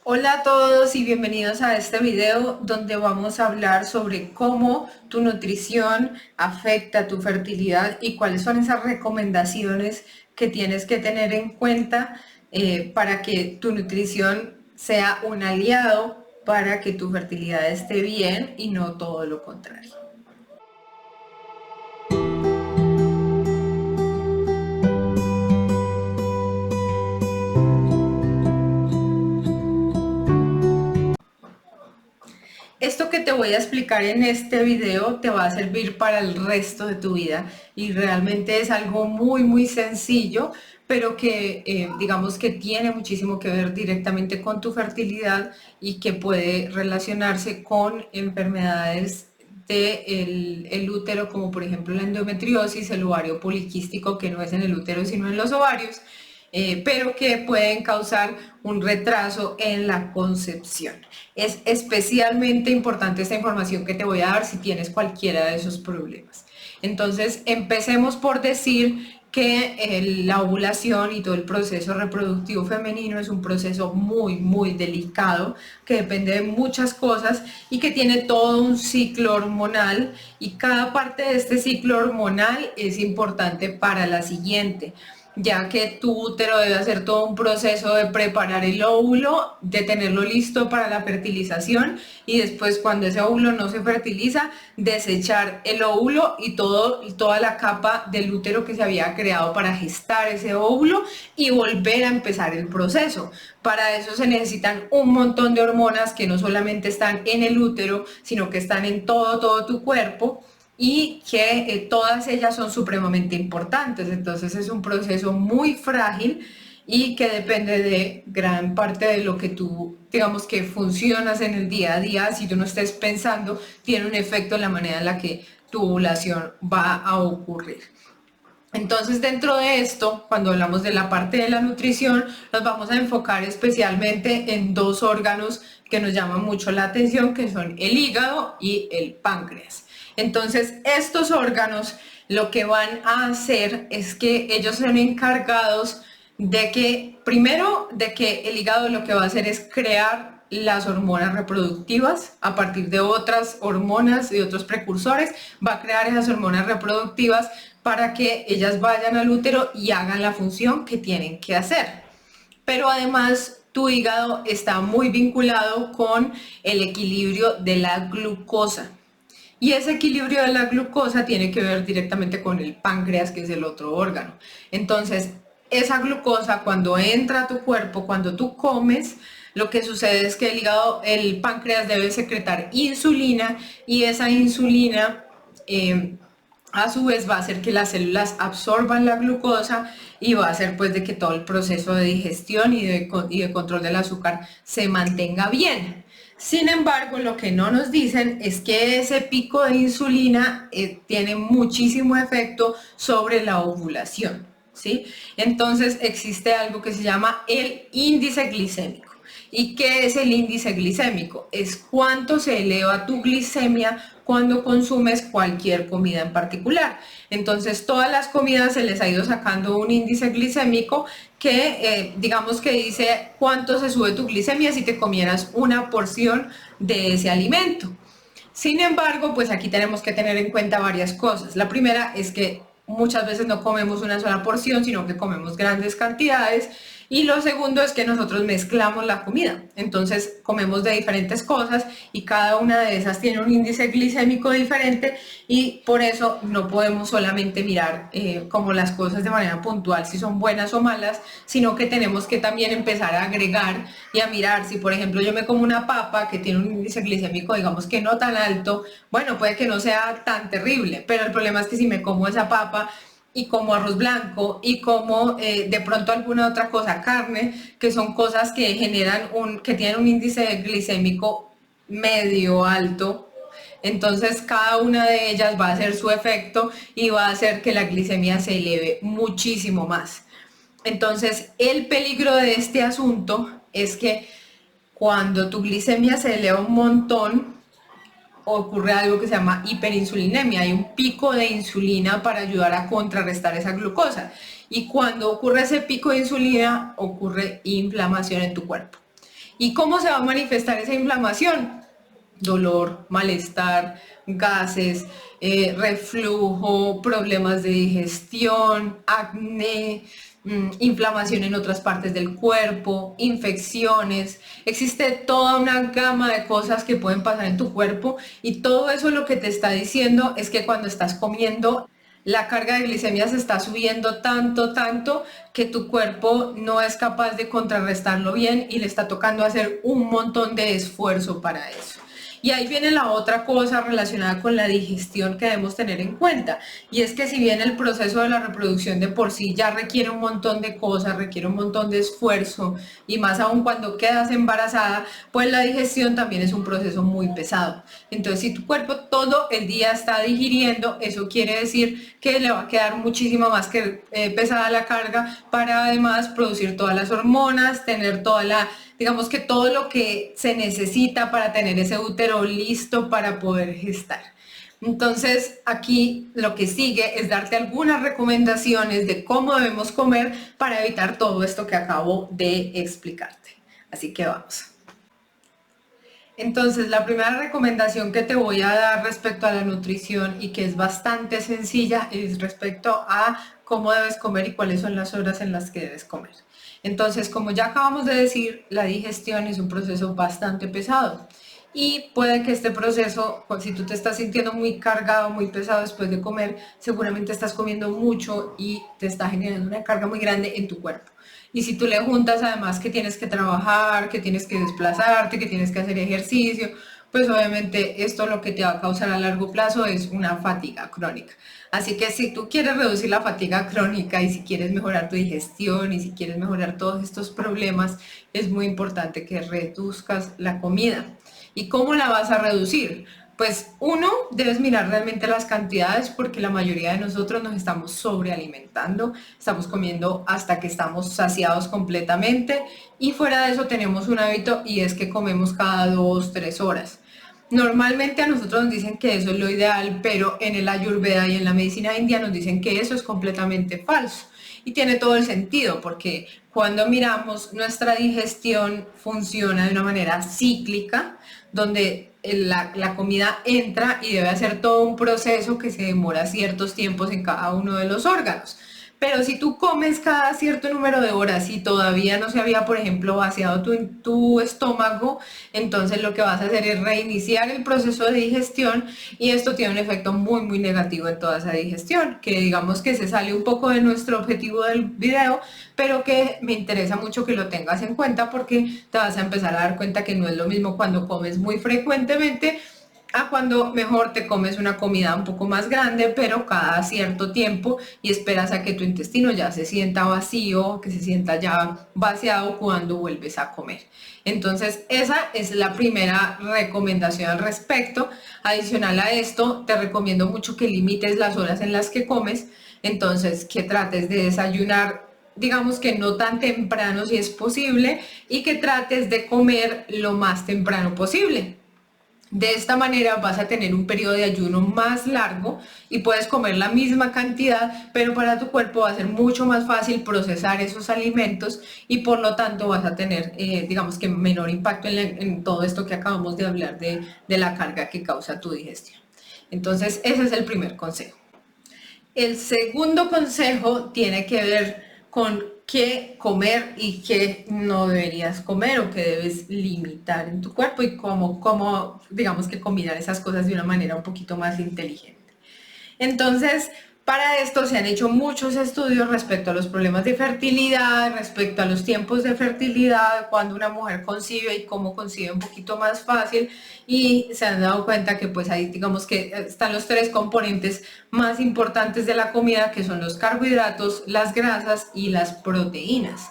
Hola a todos y bienvenidos a este video donde vamos a hablar sobre cómo tu nutrición afecta tu fertilidad y cuáles son esas recomendaciones que tienes que tener en cuenta para que tu nutrición sea un aliado para que tu fertilidad esté bien y no todo lo contrario. Esto que te voy a explicar en este video te va a servir para el resto de tu vida y realmente es algo muy sencillo, pero que digamos que tiene muchísimo que ver directamente con tu fertilidad y que puede relacionarse con enfermedades del útero, como por ejemplo la endometriosis, el ovario poliquístico, que no es en el útero sino en los ovarios, pero que pueden causar un retraso en la concepción. Es especialmente importante esta información que te voy a dar si tienes cualquiera de esos problemas. Entonces, empecemos por decir que la ovulación y todo el proceso reproductivo femenino es un proceso muy delicado, que depende de muchas cosas y que tiene todo un ciclo hormonal, y cada parte de este ciclo hormonal es importante para la siguiente, ya que tu útero debe hacer todo un proceso de preparar el óvulo, de tenerlo listo para la fertilización, y después, cuando ese óvulo no se fertiliza, desechar el óvulo y toda la capa del útero que se había creado para gestar ese óvulo, y volver a empezar el proceso. Para eso se necesitan un montón de hormonas que no solamente están en el útero, sino que están en todo tu cuerpo, y que todas ellas son supremamente importantes. Entonces es un proceso muy frágil y que depende de gran parte de lo que tú, digamos, que funcionas en el día a día. Si tú no estés pensando, tiene un efecto en la manera en la que tu ovulación va a ocurrir. Entonces, dentro de esto, cuando hablamos de la parte de la nutrición, nos vamos a enfocar especialmente en dos órganos que nos llaman mucho la atención, que son el hígado y el páncreas. Entonces, estos órganos lo que van a hacer es que ellos son encargados de que, primero, de que el hígado lo que va a hacer es crear las hormonas reproductivas a partir de otras hormonas y otros precursores. Va a crear esas hormonas reproductivas para que ellas vayan al útero y hagan la función que tienen que hacer. Pero además, tu hígado está muy vinculado con el equilibrio de la glucosa. Y ese equilibrio de la glucosa tiene que ver directamente con el páncreas, que es el otro órgano. Entonces, esa glucosa, cuando entra a tu cuerpo, cuando tú comes, lo que sucede es que el páncreas debe secretar insulina, y esa insulina a su vez va a hacer que las células absorban la glucosa, y va a hacer pues de que todo el proceso de digestión y de control del azúcar se mantenga bien. Sin embargo, lo que no nos dicen es que ese pico de insulina tiene muchísimo efecto sobre la ovulación, ¿sí? Entonces existe algo que se llama el índice glicémico. ¿Y qué es el índice glicémico? Es cuánto se eleva tu glicemia cuando consumes cualquier comida en particular. Entonces, todas las comidas se les ha ido sacando un índice glicémico que, digamos, que dice cuánto se sube tu glicemia si te comieras una porción de ese alimento. Sin embargo, pues aquí tenemos que tener en cuenta varias cosas. La primera es que muchas veces no comemos una sola porción, sino que comemos grandes cantidades. Y lo segundo es que nosotros mezclamos la comida. Entonces comemos de diferentes cosas y cada una de esas tiene un índice glicémico diferente, y por eso no podemos solamente mirar como las cosas de manera puntual si son buenas o malas, sino que tenemos que también empezar a agregar y a mirar si, por ejemplo, yo me como una papa que tiene un índice glicémico, digamos, que no tan alto. Bueno, puede que no sea tan terrible, pero el problema es que si me como esa papa y como arroz blanco y como de pronto alguna otra cosa, carne, que son cosas que que tienen un índice glicémico medio alto, entonces cada una de ellas va a hacer su efecto y va a hacer que la glicemia se eleve muchísimo más. Entonces, el peligro de este asunto es que cuando tu glicemia se eleva un montón, ocurre algo que se llama hiperinsulinemia. Hay un pico de insulina para ayudar a contrarrestar esa glucosa. Y cuando ocurre ese pico de insulina, ocurre inflamación en tu cuerpo. ¿Y cómo se va a manifestar esa inflamación? Dolor, malestar, gases, reflujo, problemas de digestión, acné, inflamación en otras partes del cuerpo, infecciones. Existe toda una gama de cosas que pueden pasar en tu cuerpo y todo eso lo que te está diciendo es que cuando estás comiendo la carga de glicemia se está subiendo tanto, tanto que tu cuerpo no es capaz de contrarrestarlo bien y le está tocando hacer un montón de esfuerzo para eso. Y ahí viene la otra cosa relacionada con la digestión que debemos tener en cuenta. Y es que si bien el proceso de la reproducción de por sí ya requiere un montón de cosas, requiere un montón de esfuerzo, y más aún cuando quedas embarazada, pues la digestión también es un proceso muy pesado. Entonces, si tu cuerpo todo el día está digiriendo, eso quiere decir que le va a quedar muchísimo más que pesada la carga para además producir todas las hormonas, tener toda la, digamos que todo lo que se necesita para tener ese útero listo para poder gestar. Entonces, aquí lo que sigue es darte algunas recomendaciones de cómo debemos comer para evitar todo esto que acabo de explicarte. Así que vamos. Entonces, la primera recomendación que te voy a dar respecto a la nutrición y que es bastante sencilla es respecto a cómo debes comer y cuáles son las horas en las que debes comer. Entonces, como ya acabamos de decir, la digestión es un proceso bastante pesado y puede que este proceso, si tú te estás sintiendo muy cargado, muy pesado después de comer, seguramente estás comiendo mucho y te está generando una carga muy grande en tu cuerpo. Y si tú le juntas además que tienes que trabajar, que tienes que desplazarte, que tienes que hacer ejercicio, pues obviamente esto lo que te va a causar a largo plazo es una fatiga crónica. Así que si tú quieres reducir la fatiga crónica y si quieres mejorar tu digestión y si quieres mejorar todos estos problemas, es muy importante que reduzcas la comida. ¿Y cómo la vas a reducir? Pues uno, debes mirar realmente las cantidades porque la mayoría de nosotros nos estamos sobrealimentando, estamos comiendo hasta que estamos saciados completamente y fuera de eso tenemos un hábito y es que comemos cada 2, 3 horas. Normalmente a nosotros nos dicen que eso es lo ideal, pero en el Ayurveda y en la medicina india nos dicen que eso es completamente falso. Y tiene todo el sentido, porque cuando miramos nuestra digestión funciona de una manera cíclica, donde la comida entra y debe hacer todo un proceso que se demora ciertos tiempos en cada uno de los órganos. Pero si tú comes cada cierto número de horas y todavía no se había, por ejemplo, vaciado tu estómago, entonces lo que vas a hacer es reiniciar el proceso de digestión y esto tiene un efecto muy, muy negativo en toda esa digestión, que digamos que se sale un poco de nuestro objetivo del video, pero que me interesa mucho que lo tengas en cuenta porque te vas a empezar a dar cuenta que no es lo mismo cuando comes muy frecuentemente a cuando mejor te comes una comida un poco más grande, pero cada cierto tiempo y esperas a que tu intestino ya se sienta vacío, que se sienta ya vaciado cuando vuelves a comer. Entonces, esa es la primera recomendación al respecto. Adicional a esto, te recomiendo mucho que limites las horas en las que comes, entonces que trates de desayunar digamos que no tan temprano si es posible y que trates de comer lo más temprano posible. De esta manera vas a tener un periodo de ayuno más largo y puedes comer la misma cantidad, pero para tu cuerpo va a ser mucho más fácil procesar esos alimentos y por lo tanto vas a tener, digamos que menor impacto en todo esto que acabamos de hablar de la carga que causa tu digestión. Entonces, ese es el primer consejo. El segundo consejo tiene que ver con qué comer y qué no deberías comer o qué debes limitar en tu cuerpo y cómo digamos que combinar esas cosas de una manera un poquito más inteligente. Entonces, para esto se han hecho muchos estudios respecto a los problemas de fertilidad, respecto a los tiempos de fertilidad, cuando una mujer concibe y cómo concibe un poquito más fácil y se han dado cuenta que pues ahí digamos que están los tres componentes más importantes de la comida que son los carbohidratos, las grasas y las proteínas.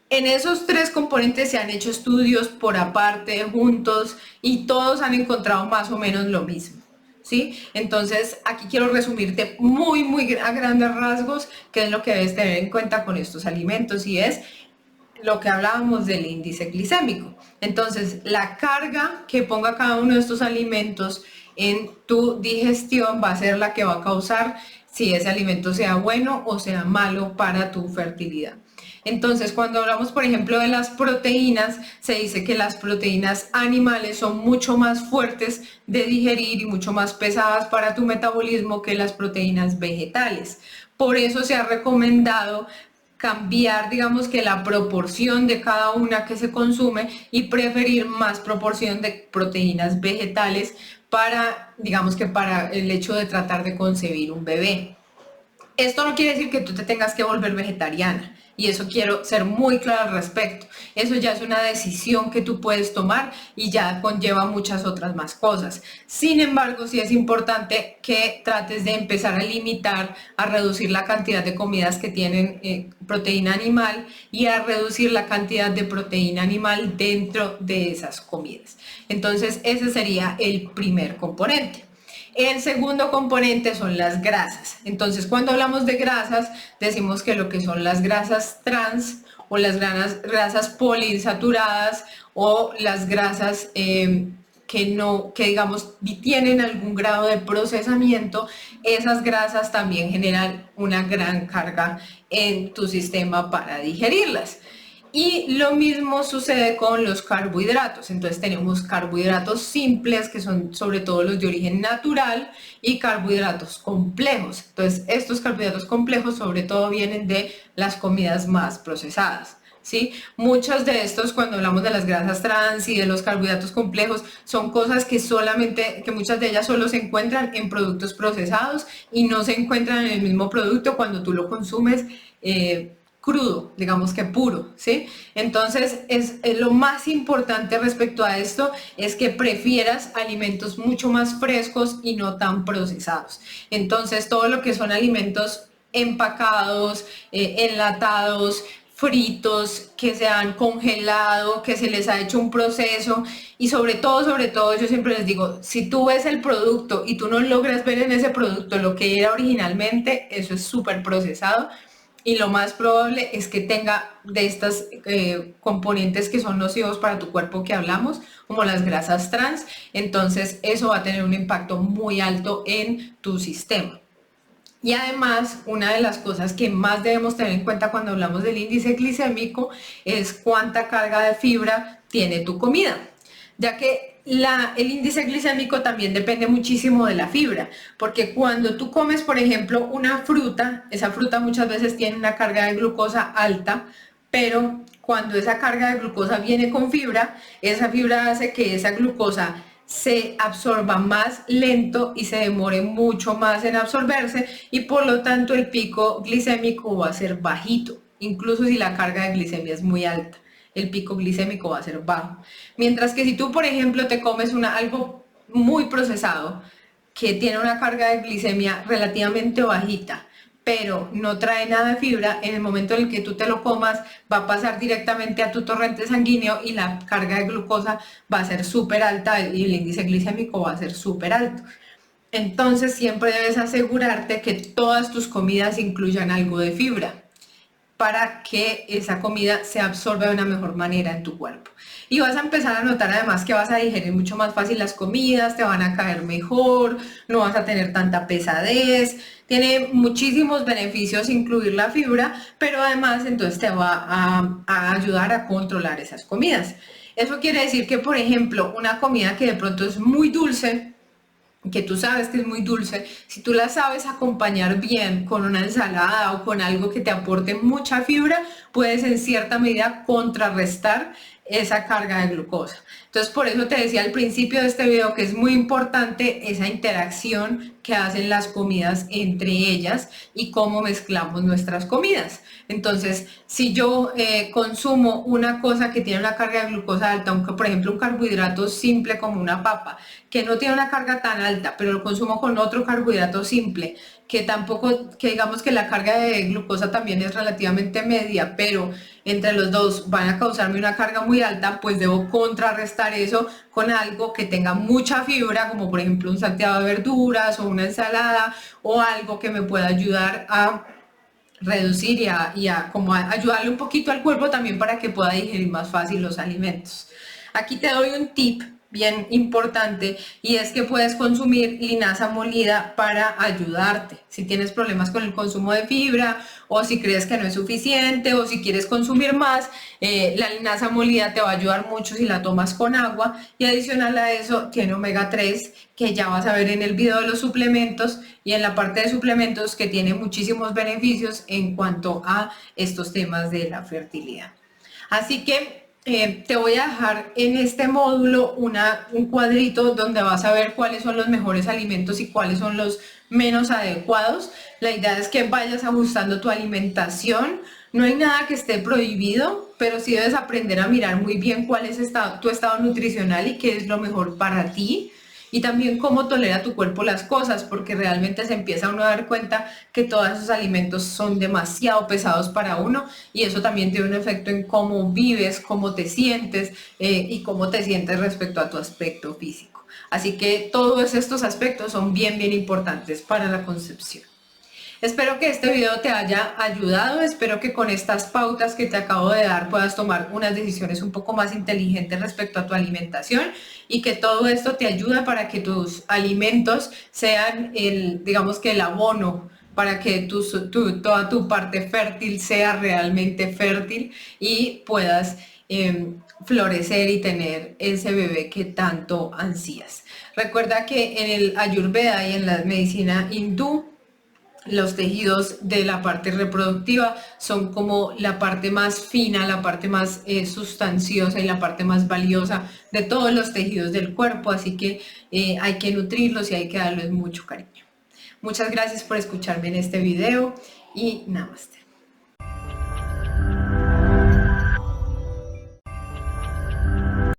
En esos tres componentes se han hecho estudios por aparte, juntos, y todos han encontrado más o menos lo mismo. ¿Sí? Entonces, aquí quiero resumirte muy, muy a grandes rasgos qué es lo que debes tener en cuenta con estos alimentos y es lo que hablábamos del índice glicémico. Entonces, la carga que ponga cada uno de estos alimentos en tu digestión va a ser la que va a causar si ese alimento sea bueno o sea malo para tu fertilidad. Entonces, cuando hablamos, por ejemplo, de las proteínas, se dice que las proteínas animales son mucho más fuertes de digerir y mucho más pesadas para tu metabolismo que las proteínas vegetales. Por eso se ha recomendado cambiar, digamos que la proporción de cada una que se consume y preferir más proporción de proteínas vegetales para, digamos que para el hecho de tratar de concebir un bebé. Esto no quiere decir que tú te tengas que volver vegetariana y eso quiero ser muy clara al respecto. Eso ya es una decisión que tú puedes tomar y ya conlleva muchas otras más cosas. Sin embargo, sí es importante que trates de empezar a limitar, a reducir la cantidad de comidas que tienen proteína animal y a reducir la cantidad de proteína animal dentro de esas comidas. Entonces, ese sería el primer componente. El segundo componente son las grasas. Entonces, cuando hablamos de grasas, decimos que lo que son las grasas trans o las grasas poliinsaturadas o las grasas que digamos tienen algún grado de procesamiento, esas grasas también generan una gran carga en tu sistema para digerirlas. Y lo mismo sucede con los carbohidratos. Entonces tenemos carbohidratos simples, que son sobre todo los de origen natural, y carbohidratos complejos. Entonces estos carbohidratos complejos sobre todo vienen de las comidas más procesadas. ¿Sí? Muchos de estos, cuando hablamos de las grasas trans y de los carbohidratos complejos, son cosas que muchas de ellas solo se encuentran en productos procesados y no se encuentran en el mismo producto cuando tú lo consumes crudo, digamos que puro, ¿sí? Entonces, lo más importante respecto a esto es que prefieras alimentos mucho más frescos y no tan procesados. Entonces, todo lo que son alimentos empacados, enlatados, fritos, que se han congelado, que se les ha hecho un proceso y sobre todo, yo siempre les digo, si tú ves el producto y tú no logras ver en ese producto lo que era originalmente, eso es súper procesado y lo más probable es que tenga de estas componentes que son nocivos para tu cuerpo que hablamos, como las grasas trans, entonces eso va a tener un impacto muy alto en tu sistema. Y además, una de las cosas que más debemos tener en cuenta cuando hablamos del índice glicémico es cuánta carga de fibra tiene tu comida, ya que el índice glicémico también depende muchísimo de la fibra, porque cuando tú comes, por ejemplo, una fruta, esa fruta muchas veces tiene una carga de glucosa alta, pero cuando esa carga de glucosa viene con fibra, esa fibra hace que esa glucosa se absorba más lento y se demore mucho más en absorberse y por lo tanto el pico glicémico va a ser bajito, incluso si la carga de glicemia es muy alta, el pico glicémico va a ser bajo. Mientras que si tú, por ejemplo, te comes algo muy procesado que tiene una carga de glicemia relativamente bajita, pero no trae nada de fibra, en el momento en el que tú te lo comas va a pasar directamente a tu torrente sanguíneo y la carga de glucosa va a ser súper alta y el índice glicémico va a ser súper alto. Entonces siempre debes asegurarte que todas tus comidas incluyan algo de fibra para que esa comida se absorba de una mejor manera en tu cuerpo. Y vas a empezar a notar además que vas a digerir mucho más fácil las comidas, te van a caer mejor, no vas a tener tanta pesadez. Tiene muchísimos beneficios incluir la fibra, pero además entonces te va a ayudar a controlar esas comidas. Eso quiere decir que, por ejemplo, una comida que de pronto es muy dulce, que tú sabes que es muy dulce, si tú la sabes acompañar bien con una ensalada o con algo que te aporte mucha fibra, puedes en cierta medida contrarrestar esa carga de glucosa. Entonces, por eso te decía al principio de este video que es muy importante esa interacción que hacen las comidas entre ellas y cómo mezclamos nuestras comidas. Entonces, si yo consumo una cosa que tiene una carga de glucosa alta, aunque por ejemplo un carbohidrato simple como una papa, que no tiene una carga tan alta, pero lo consumo con otro carbohidrato simple, que tampoco, que digamos que la carga de glucosa también es relativamente media, pero entre los dos van a causarme una carga muy alta, pues debo contrarrestar eso con algo que tenga mucha fibra, como por ejemplo un salteado de verduras o una ensalada o algo que me pueda ayudar a reducir como a ayudarle un poquito al cuerpo también para que pueda digerir más fácil los alimentos. Aquí te doy un tip bien importante y es que puedes consumir linaza molida para ayudarte. Si tienes problemas con el consumo de fibra o si crees que no es suficiente, o si quieres consumir más, la linaza molida te va a ayudar mucho si la tomas con agua, y adicional a eso tiene omega 3 que ya vas a ver en el video de los suplementos y en la parte de suplementos que tiene muchísimos beneficios en cuanto a estos temas de la fertilidad. Así que te voy a dejar en este módulo un cuadrito donde vas a ver cuáles son los mejores alimentos y cuáles son los menos adecuados. La idea es que vayas ajustando tu alimentación. No hay nada que esté prohibido, pero sí debes aprender a mirar muy bien cuál es tu estado nutricional y qué es lo mejor para ti. Y también cómo tolera tu cuerpo las cosas, porque realmente se empieza uno a dar cuenta que todos esos alimentos son demasiado pesados para uno y eso también tiene un efecto en cómo vives, cómo te sientes y cómo te sientes respecto a tu aspecto físico. Así que todos estos aspectos son bien importantes para la concepción. Espero que este video te haya ayudado, espero que con estas pautas que te acabo de dar puedas tomar unas decisiones un poco más inteligentes respecto a tu alimentación y que todo esto te ayude para que tus alimentos sean digamos que el abono para que toda tu parte fértil sea realmente fértil y puedas florecer y tener ese bebé que tanto ansías. Recuerda que en el Ayurveda y en la medicina hindú, los tejidos de la parte reproductiva son como la parte más fina, la parte más sustanciosa y la parte más valiosa de todos los tejidos del cuerpo, así que hay que nutrirlos y hay que darles mucho cariño. Muchas gracias por escucharme en este video y namaste.